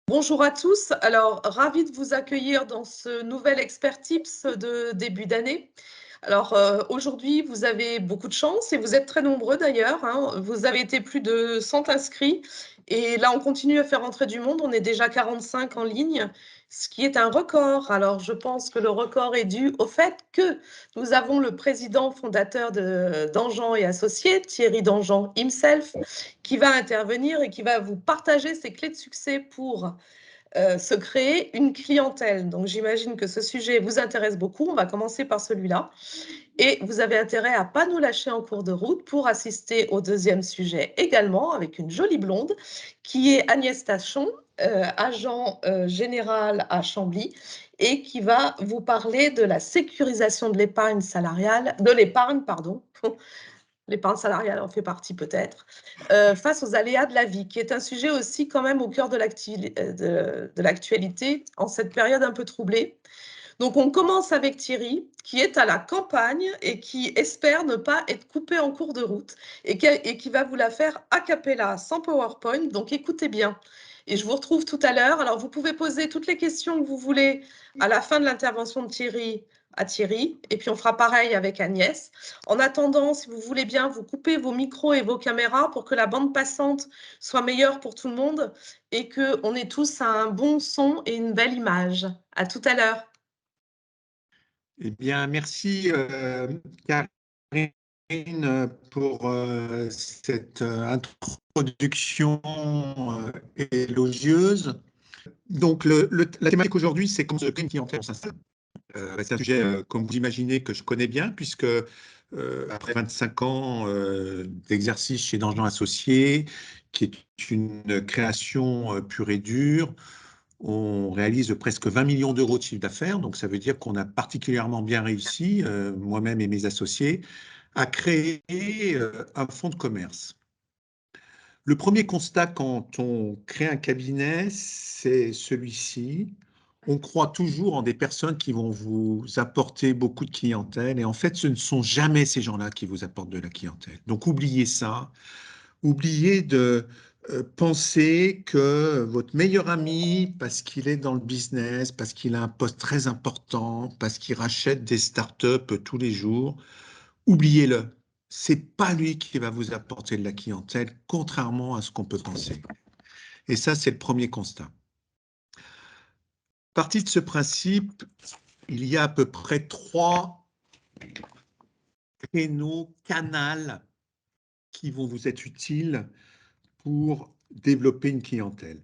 Bonjour à tous. Alors, ravi de vous accueillir dans ce nouvel Expert Tips de début d'année. Alors, aujourd'hui, vous avez beaucoup de chance et vous êtes très nombreux d'ailleurs, hein. Vous avez été plus de 100 inscrits et là, on continue à faire entrer du monde. On est déjà 45 en ligne, ce qui est un record. Alors, je pense que le record est dû au fait que nous avons le président fondateur de Danjean et Associés, Thierry Danjean himself, qui va intervenir et qui va vous partager ses clés de succès pour se créer une clientèle. Donc j'imagine que ce sujet vous intéresse beaucoup. On va commencer par celui-là. Et vous avez intérêt à ne pas nous lâcher en cours de route pour assister au deuxième sujet également avec une jolie blonde qui est Agnès Tachon, agent général à Chambly et qui va vous parler de la sécurisation de l'épargne salariale, de l'épargne, pardon, l'épargne salariale en fait partie peut-être, face aux aléas de la vie, qui est un sujet aussi quand même au cœur de l'actualité en cette période un peu troublée. Donc on commence avec Thierry, qui est à la campagne et qui espère ne pas être coupé en cours de route et qui va vous la faire a cappella, sans PowerPoint, donc écoutez bien. Et je vous retrouve tout à l'heure. Alors vous pouvez poser toutes les questions que vous voulez à la fin de l'intervention de Thierry à Thierry, et puis on fera pareil avec Agnès. En attendant, si vous voulez bien, vous coupez vos micros et vos caméras pour que la bande passante soit meilleure pour tout le monde et qu'on ait tous un bon son et une belle image. À tout à l'heure. Eh bien, merci Karine pour cette introduction élogieuse. Donc, la thématique aujourd'hui, c'est comment se créer une clientèle en s'installe. C'est un sujet, comme vous imaginez, que je connais bien, puisque après 25 ans d'exercice chez Danjean Associés, qui est une création pure et dure, on réalise presque 20 millions d'euros de chiffre d'affaires, donc ça veut dire qu'on a particulièrement bien réussi, moi-même et mes associés, à créer un fonds de commerce. Le premier constat quand on crée un cabinet, c'est celui-ci. On croit toujours en des personnes qui vont vous apporter beaucoup de clientèle, et en fait, ce ne sont jamais ces gens-là qui vous apportent de la clientèle. Donc, oubliez ça. Oubliez de penser que votre meilleur ami, parce qu'il est dans le business, parce qu'il a un poste très important, parce qu'il rachète des startups tous les jours, oubliez-le. C'est pas lui qui va vous apporter de la clientèle, contrairement à ce qu'on peut penser. Et ça, c'est le premier constat. Parti de ce principe, il y a à peu près 3 créneaux, canaux qui vont vous être utiles pour développer une clientèle.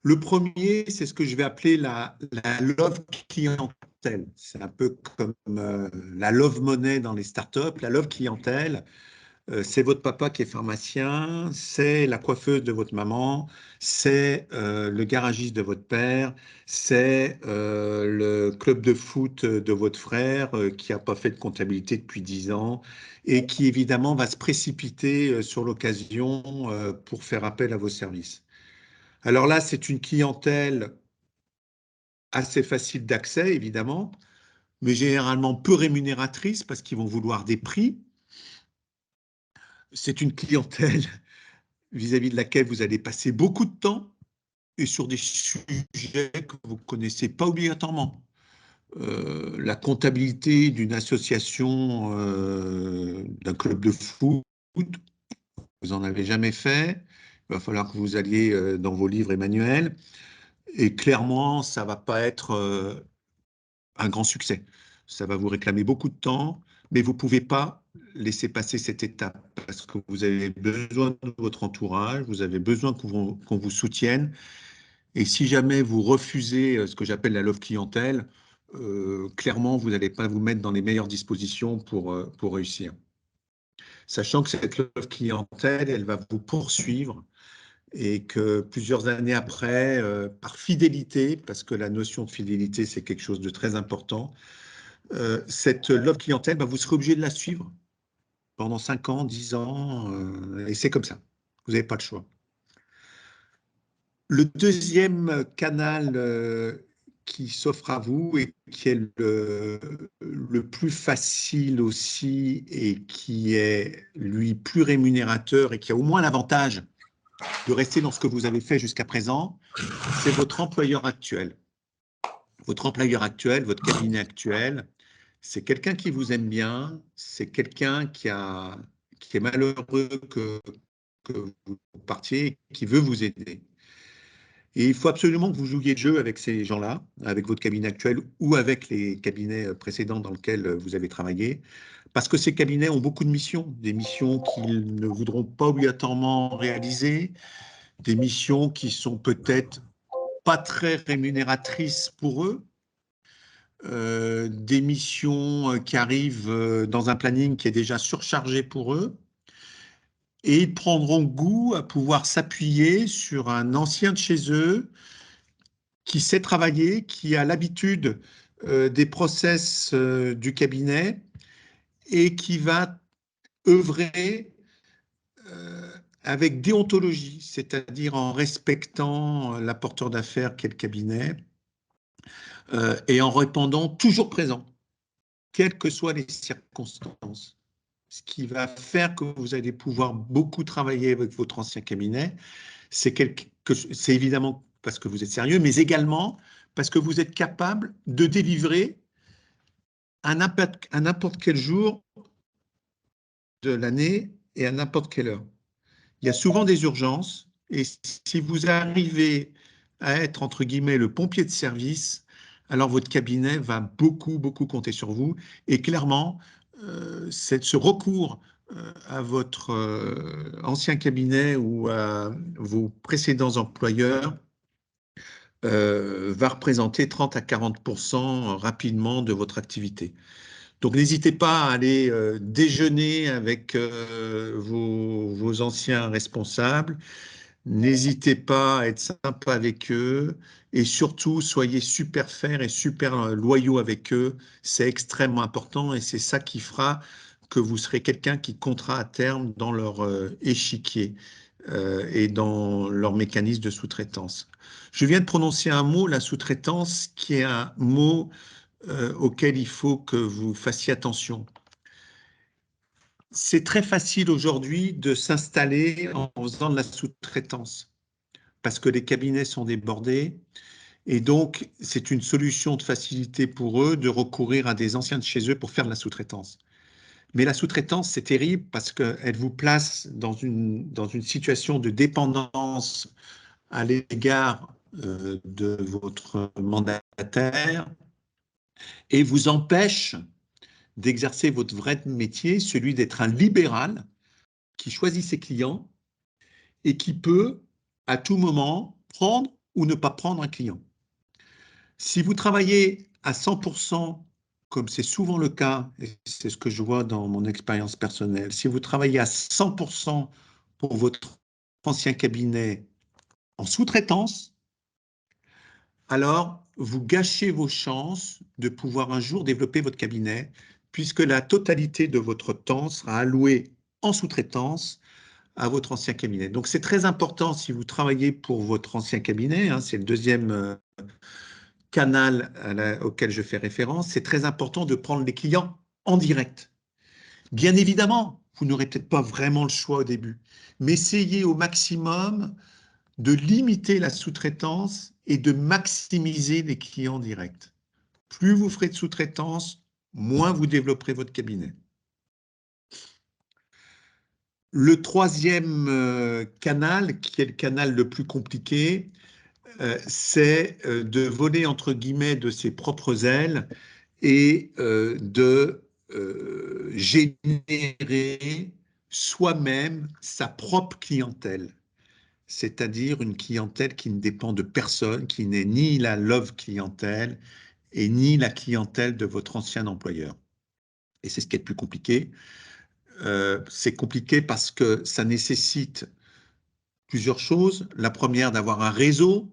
Le premier, c'est ce que je vais appeler la love clientèle. C'est un peu comme la love money dans les startups. La love clientèle, c'est votre papa qui est pharmacien, c'est la coiffeuse de votre maman, c'est le garagiste de votre père, c'est le club de foot de votre frère qui n'a pas fait de comptabilité depuis 10 ans et qui évidemment va se précipiter sur l'occasion pour faire appel à vos services. Alors là, c'est une clientèle assez facile d'accès, évidemment, mais généralement peu rémunératrice parce qu'ils vont vouloir des prix. C'est une clientèle vis-à-vis de laquelle vous allez passer beaucoup de temps et sur des sujets que vous ne connaissez pas obligatoirement. La comptabilité d'une association, d'un club de foot, vous n'en avez jamais fait. Il va falloir que vous alliez dans vos livres et manuels. Et clairement, ça ne va pas être un grand succès. Ça va vous réclamer beaucoup de temps, mais vous ne pouvez pas laisser passer cette étape parce que vous avez besoin de votre entourage, vous avez besoin qu'on vous soutienne. Et si jamais vous refusez ce que j'appelle la love clientèle, clairement, vous n'allez pas vous mettre dans les meilleures dispositions pour réussir. Sachant que cette love clientèle, elle va vous poursuivre et que plusieurs années après, par fidélité, parce que la notion de fidélité, c'est quelque chose de très important, cette love clientèle, bah, vous serez obligé de la suivre pendant 5 ans, 10 ans, et c'est comme ça. Vous n'avez pas le choix. Le deuxième canal qui s'offre à vous et qui est le plus facile aussi et qui est, lui, plus rémunérateur et qui a au moins l'avantage de rester dans ce que vous avez fait jusqu'à présent, c'est votre employeur actuel. Votre employeur actuel, votre cabinet actuel, c'est quelqu'un qui vous aime bien, c'est quelqu'un qui est malheureux que vous partiez, qui veut vous aider. Et il faut absolument que vous jouiez le jeu avec ces gens-là, avec votre cabinet actuel ou avec les cabinets précédents dans lesquels vous avez travaillé, parce que ces cabinets ont beaucoup de missions, des missions qu'ils ne voudront pas obligatoirement réaliser, des missions qui sont peut-être pas très rémunératrices pour eux, des missions qui arrivent dans un planning qui est déjà surchargé pour eux, et ils prendront goût à pouvoir s'appuyer sur un ancien de chez eux qui sait travailler, qui a l'habitude des process du cabinet et qui va œuvrer avec déontologie, c'est-à-dire en respectant l'apporteur d'affaires qu'est le cabinet et en répondant toujours présent, quelles que soient les circonstances. Ce qui va faire que vous allez pouvoir beaucoup travailler avec votre ancien cabinet, c'est évidemment parce que vous êtes sérieux, mais également parce que vous êtes capable de délivrer à n'importe quel jour de l'année et à n'importe quelle heure. Il y a souvent des urgences et si vous arrivez à être, entre guillemets, le pompier de service, alors votre cabinet va beaucoup, beaucoup compter sur vous. Et clairement, ce recours à votre ancien cabinet ou à vos précédents employeurs va représenter 30 à 40% rapidement de votre activité. Donc n'hésitez pas à aller déjeuner avec vos anciens responsables, n'hésitez pas à être sympa avec eux et surtout soyez super fair et super loyaux avec eux. C'est extrêmement important et c'est ça qui fera que vous serez quelqu'un qui comptera à terme dans leur échiquier et dans leur mécanisme de sous-traitance. Je viens de prononcer un mot, la sous-traitance, qui est un mot auquel il faut que vous fassiez attention. C'est très facile aujourd'hui de s'installer en faisant de la sous-traitance parce que les cabinets sont débordés et donc c'est une solution de facilité pour eux de recourir à des anciens de chez eux pour faire de la sous-traitance. Mais la sous-traitance, c'est terrible parce qu'elle vous place dans une situation de dépendance à l'égard de votre mandataire et vous empêche d'exercer votre vrai métier, celui d'être un libéral qui choisit ses clients et qui peut à tout moment prendre ou ne pas prendre un client. Si vous travaillez à 100%, comme c'est souvent le cas, et c'est ce que je vois dans mon expérience personnelle, si vous travaillez à 100% pour votre ancien cabinet en sous-traitance, alors vous gâchez vos chances de pouvoir un jour développer votre cabinet, puisque la totalité de votre temps sera allouée en sous-traitance à votre ancien cabinet. Donc c'est très important si vous travaillez pour votre ancien cabinet, hein, c'est le deuxième canal auquel je fais référence, c'est très important de prendre les clients en direct. Bien évidemment, vous n'aurez peut-être pas vraiment le choix au début, mais essayez au maximum de limiter la sous-traitance et de maximiser les clients directs. Plus vous ferez de sous-traitance, moins vous développerez votre cabinet. Le troisième canal, qui est le canal le plus compliqué, c'est de voler entre guillemets de ses propres ailes et de générer soi-même sa propre clientèle, c'est-à-dire une clientèle qui ne dépend de personne, qui n'est ni la love clientèle et ni la clientèle de votre ancien employeur. Et c'est ce qui est le plus compliqué. C'est compliqué parce que ça nécessite plusieurs choses. La première, d'avoir un réseau.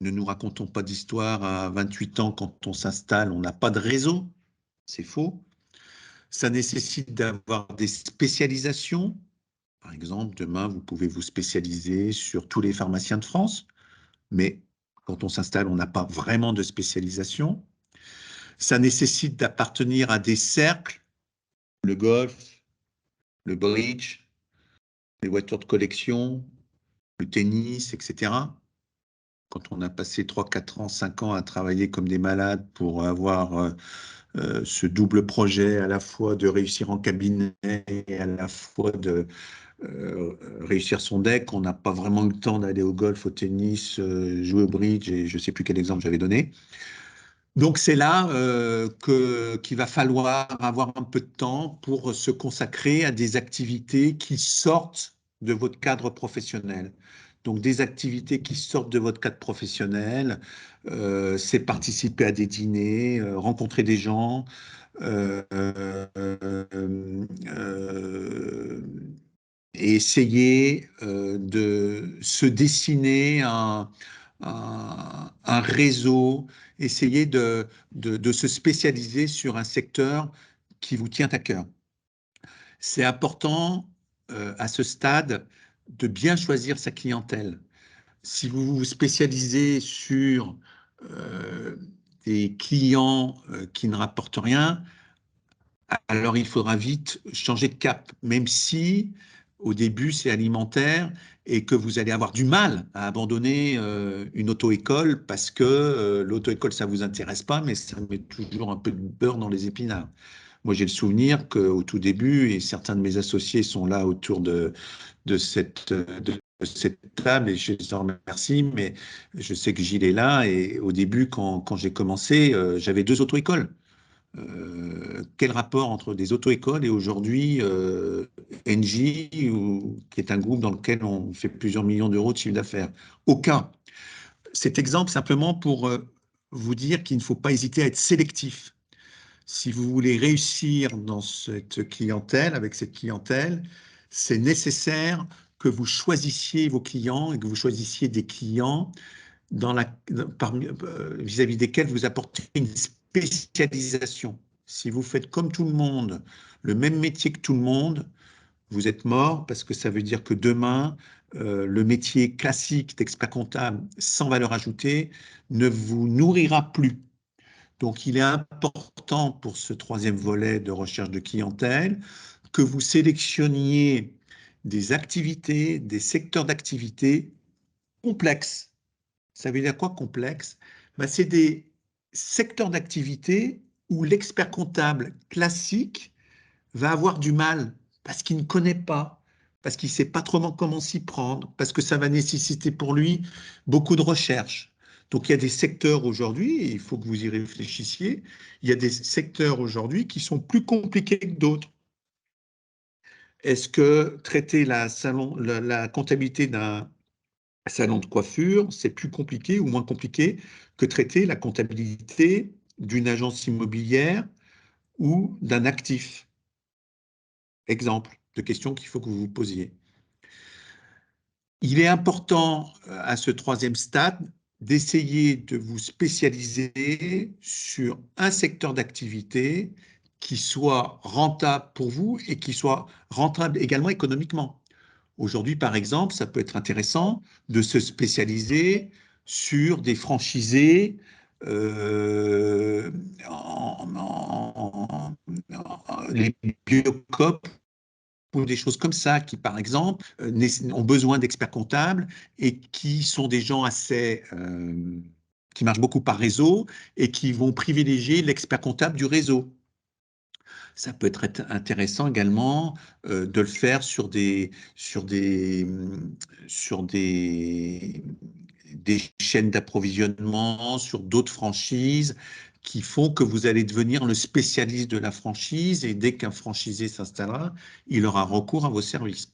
Ne nous racontons pas d'histoire à 28 ans, quand on s'installe, on n'a pas de réseau. C'est faux. Ça nécessite d'avoir des spécialisations. Par exemple, demain, vous pouvez vous spécialiser sur tous les pharmaciens de France, mais quand on s'installe, on n'a pas vraiment de spécialisation. Ça nécessite d'appartenir à des cercles, le golf, le bridge, les voitures de collection, le tennis, etc. Quand on a passé 3, 4 ans, 5 ans à travailler comme des malades pour avoir ce double projet à la fois de réussir en cabinet et à la fois de réussir son deck, on n'a pas vraiment eu le temps d'aller au golf, au tennis, jouer au bridge, et je ne sais plus quel exemple j'avais donné. Donc c'est là qu'il va falloir avoir un peu de temps pour se consacrer à des activités qui sortent de votre cadre professionnel. Donc des activités qui sortent de votre cadre professionnel, c'est participer à des dîners, rencontrer des gens, euh, euh, euh, et essayer de se dessiner un réseau, essayer de se spécialiser sur un secteur qui vous tient à cœur. C'est important à ce stade de bien choisir sa clientèle. Si vous vous spécialisez sur euh, des clients qui ne rapportent rien, alors il faudra vite changer de cap, même si au début c'est alimentaire et que vous allez avoir du mal à abandonner une auto-école parce que l'auto-école ça vous intéresse pas, mais ça met toujours un peu de beurre dans les épinards. Moi j'ai le souvenir qu'au tout début, et certains de mes associés sont là autour de cette table et je les en remercie, mais je sais que Gilles est là et au début quand j'ai commencé, j'avais 2 auto-écoles. Quel rapport entre des auto-écoles et aujourd'hui Engie, qui est un groupe dans lequel on fait plusieurs millions d'euros de chiffre d'affaires? Aucun. Cet exemple simplement pour vous dire qu'il ne faut pas hésiter à être sélectif. Si vous voulez réussir dans cette clientèle, avec cette clientèle, c'est nécessaire que vous choisissiez vos clients et que vous choisissiez des clients vis-à-vis desquels vous apportez une spécialisation. Si vous faites comme tout le monde, le même métier que tout le monde, vous êtes mort parce que ça veut dire que demain, le métier classique d'expert comptable sans valeur ajoutée ne vous nourrira plus. Donc, il est important pour ce troisième volet de recherche de clientèle que vous sélectionniez des activités, des secteurs d'activité complexes. Ça veut dire quoi complexe? Ben, c'est des secteurs d'activité où l'expert comptable classique va avoir du mal parce qu'il ne connaît pas, parce qu'il ne sait pas trop comment s'y prendre, parce que ça va nécessiter pour lui beaucoup de recherche. Donc il y a des secteurs aujourd'hui, et il faut que vous y réfléchissiez, il y a des secteurs aujourd'hui qui sont plus compliqués que d'autres. Est-ce que traiter la comptabilité d'un salon de coiffure, c'est plus compliqué ou moins compliqué que traiter la comptabilité d'une agence immobilière ou d'un actif? Exemple de questions qu'il faut que vous vous posiez. Il est important à ce troisième stade d'essayer de vous spécialiser sur un secteur d'activité qui soit rentable pour vous et qui soit rentable également économiquement. Aujourd'hui, par exemple, ça peut être intéressant de se spécialiser sur des franchisés les Biocoop ou des choses comme ça, qui, par exemple, ont besoin d'experts comptables et qui sont des gens qui marchent beaucoup par réseau et qui vont privilégier l'expert comptable du réseau. Ça peut être intéressant également de le faire sur des chaînes d'approvisionnement, sur d'autres franchises qui font que vous allez devenir le spécialiste de la franchise et dès qu'un franchisé s'installera, il aura recours à vos services.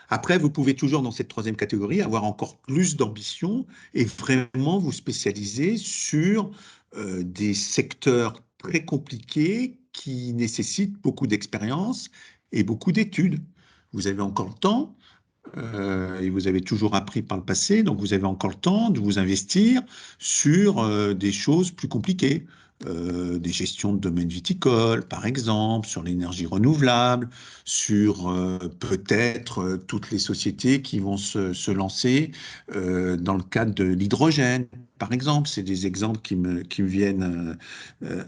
Après, vous pouvez toujours dans cette troisième catégorie avoir encore plus d'ambition et vraiment vous spécialiser sur des secteurs très compliqués qui nécessitent beaucoup d'expérience et beaucoup d'études. Vous avez encore le temps et vous avez toujours appris par le passé, donc vous avez encore le temps de vous investir sur des choses plus compliquées, des gestions de domaine viticole, par exemple, sur l'énergie renouvelable, sur peut-être toutes les sociétés qui vont se lancer dans le cadre de l'hydrogène, par exemple. C'est des exemples qui me viennent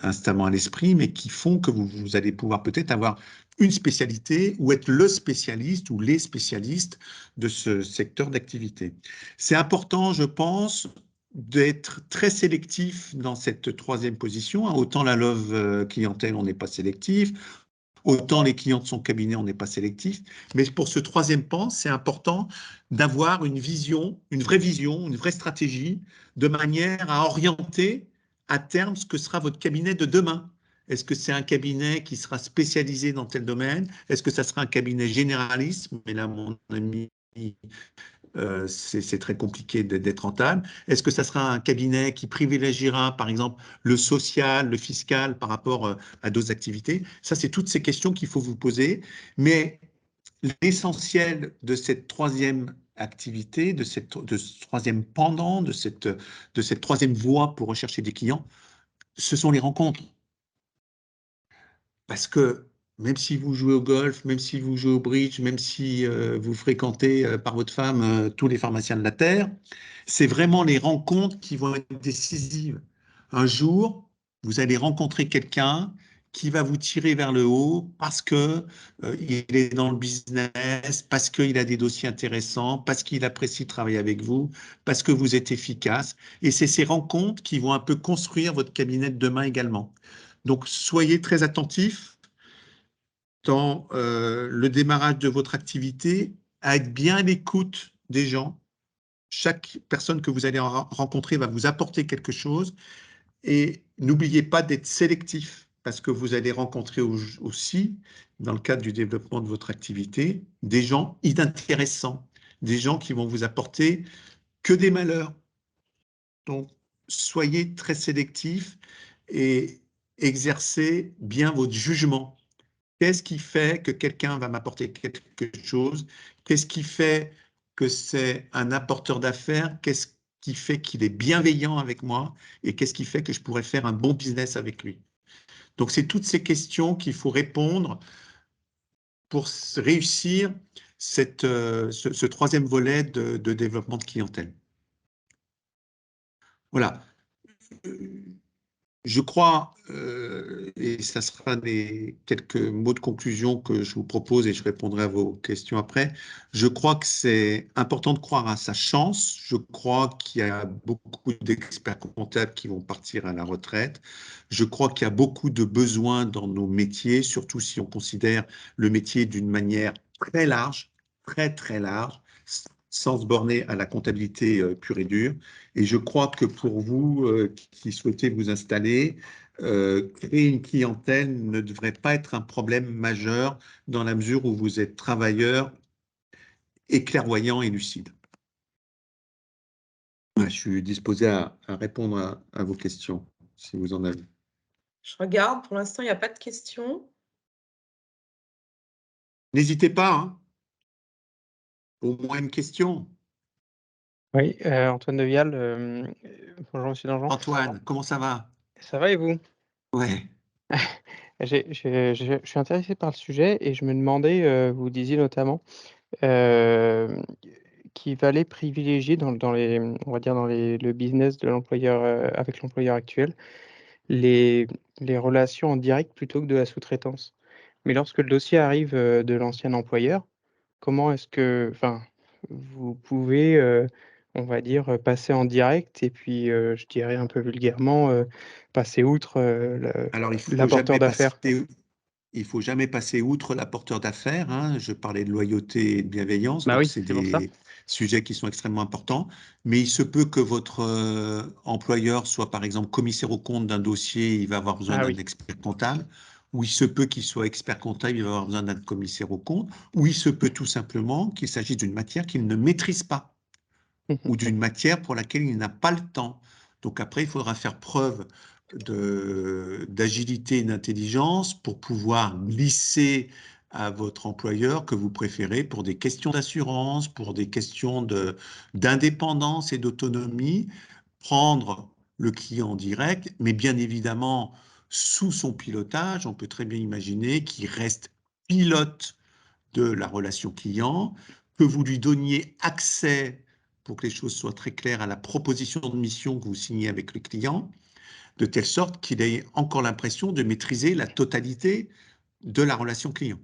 instamment à l'esprit, mais qui font que vous allez pouvoir peut-être avoir une spécialité ou être le spécialiste ou les spécialistes de ce secteur d'activité. C'est important, je pense, d'être très sélectif dans cette troisième position. Autant la love clientèle, on n'est pas sélectif. Autant les clients de son cabinet, on n'est pas sélectif. Mais pour ce troisième pan, c'est important d'avoir une vision, une vraie stratégie, de manière à orienter à terme ce que sera votre cabinet de demain. Est-ce que c'est un cabinet qui sera spécialisé dans tel domaine? Est-ce que ça sera un cabinet généraliste? Mais là, mon ami c'est très compliqué d'être rentable. Est-ce que ça sera un cabinet qui privilégiera, par exemple, le social, le fiscal par rapport à d'autres activités? Ça, c'est toutes ces questions qu'il faut vous poser. Mais l'essentiel de cette troisième activité, de ce troisième pendant, de cette troisième voie pour rechercher des clients, ce sont les rencontres. Parce que même si vous jouez au golf, même si vous jouez au bridge, même si vous fréquentez par votre femme tous les pharmaciens de la Terre, c'est vraiment les rencontres qui vont être décisives. Un jour, vous allez rencontrer quelqu'un qui va vous tirer vers le haut parce que il est dans le business, parce qu'il a des dossiers intéressants, parce qu'il apprécie travailler avec vous, parce que vous êtes efficace. Et c'est ces rencontres qui vont un peu construire votre cabinet de demain également. Donc, soyez très attentifs dans le démarrage de votre activité, à être bien à l'écoute des gens. Chaque personne que vous allez rencontrer va vous apporter quelque chose. Et n'oubliez pas d'être sélectif, parce que vous allez rencontrer aussi, dans le cadre du développement de votre activité, des gens inintéressants, des gens qui vont vous apporter que des malheurs. Donc, soyez très sélectif et exercez bien votre jugement. Qu'est-ce qui fait que quelqu'un va m'apporter quelque chose? Qu'est-ce qui fait que c'est un apporteur d'affaires? Qu'est-ce qui fait qu'il est bienveillant avec moi? Et qu'est-ce qui fait que je pourrais faire un bon business avec lui? Donc, c'est toutes ces questions qu'il faut répondre pour réussir ce troisième volet de développement de clientèle. Voilà. Je crois, et ça sera quelques mots de conclusion que je vous propose et je répondrai à vos questions après. Je crois que c'est important de croire à sa chance. Je crois qu'il y a beaucoup d'experts comptables qui vont partir à la retraite. Je crois qu'il y a beaucoup de besoins dans nos métiers, surtout si on considère le métier d'une manière très large, très large, sans se borner à la comptabilité pure et dure. Et je crois que pour vous qui souhaitez vous installer, créer une clientèle ne devrait pas être un problème majeur dans la mesure où vous êtes travailleur et clairvoyant et lucide. Je suis disposé à répondre à vos questions, si vous en avez. Je regarde, pour l'instant, il n'y a pas de questions. N'hésitez pas, hein. Au moins une question. Oui, Antoine de Vial, bonjour monsieur Dangean. Antoine, comment ça va? Ça va et vous? Ouais. Je suis intéressé par le sujet et je me demandais, vous disiez notamment, hem, qu'il fallait privilégier dans les, on va dire dans le business de l'employeur, avec l'employeur actuel, les les relations en direct plutôt que de la sous-traitance. Mais lorsque le dossier arrive, de l'ancien employeur, comment est-ce que enfin, vous pouvez, on va dire, passer en direct et puis, je dirais un peu vulgairement, passer outre, le Alors, l'apporteur d'affaires? il faut jamais passer outre l'apporteur d'affaires, hein. Je parlais de loyauté et de bienveillance, Bah donc oui, c'est c'est pour ça. des sujets qui sont extrêmement importants. Mais il se peut que votre employeur soit, par exemple, commissaire aux comptes d'un dossier, il va avoir besoin Ah d'un oui. expert comptable, ou il se peut qu'il soit expert comptable, il va avoir besoin d'un commissaire aux comptes, ou il se peut tout simplement qu'il s'agisse d'une matière qu'il ne maîtrise pas, ou d'une matière pour laquelle il n'a pas le temps. Donc après, il faudra faire preuve d'agilité et d'intelligence pour pouvoir glisser à votre employeur que vous préférez pour des questions d'assurance, pour des questions d'indépendance et d'autonomie, prendre le client en direct, mais bien évidemment, sous son pilotage, on peut très bien imaginer qu'il reste pilote de la relation client, que vous lui donniez accès pour que les choses soient très claires, à la proposition de mission que vous signez avec le client, de telle sorte qu'il ait encore l'impression de maîtriser la totalité de la relation client.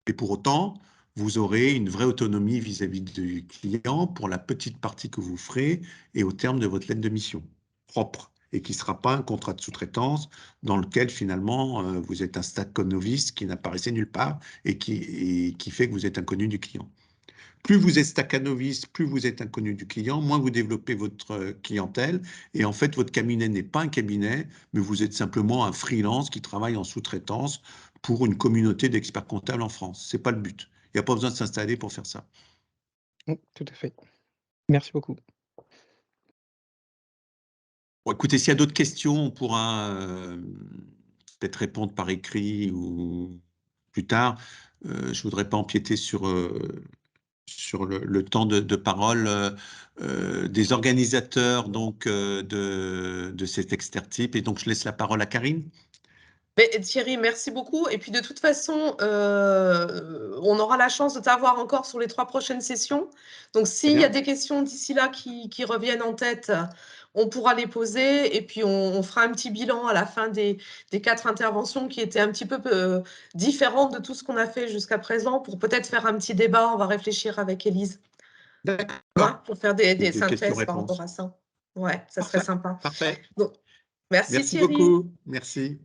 Et pour autant, vous aurez une vraie autonomie vis-à-vis du client pour la petite partie que vous ferez et au terme de votre lettre de mission propre, et qui ne sera pas un contrat de sous-traitance dans lequel finalement vous êtes un stack novice qui n'apparaissait nulle part et qui fait que vous êtes inconnu du client. Plus vous êtes staccanovice, plus vous êtes inconnu du client, moins vous développez votre clientèle. Et en fait, votre cabinet n'est pas un cabinet, mais vous êtes simplement un freelance qui travaille en sous-traitance pour une communauté d'experts comptables en France. Ce n'est pas le but. Il n'y a pas besoin de s'installer pour faire ça. Tout à fait. Merci beaucoup. Bon, écoutez, s'il y a d'autres questions, on pourra peut-être répondre par écrit ou plus tard. Je ne voudrais pas empiéter sur le temps de parole des organisateurs donc, de cet expertip. Et donc, je laisse la parole à Karine. Mais Thierry, merci beaucoup. Et puis de toute façon, on aura la chance de t'avoir encore sur les 3 prochaines sessions. Donc s'il y a des questions d'ici là qui reviennent en tête, on pourra les poser. Et puis on fera un petit bilan à la fin des 4 interventions qui étaient un petit peu différentes de tout ce qu'on a fait jusqu'à présent, pour peut-être faire un petit débat. On va réfléchir avec Élise. D'accord. Pour faire des synthèses par questions-réponses. rapport à ça. Ouais, ça serait sympa. Parfait. Donc, merci Merci Thierry. beaucoup. Merci.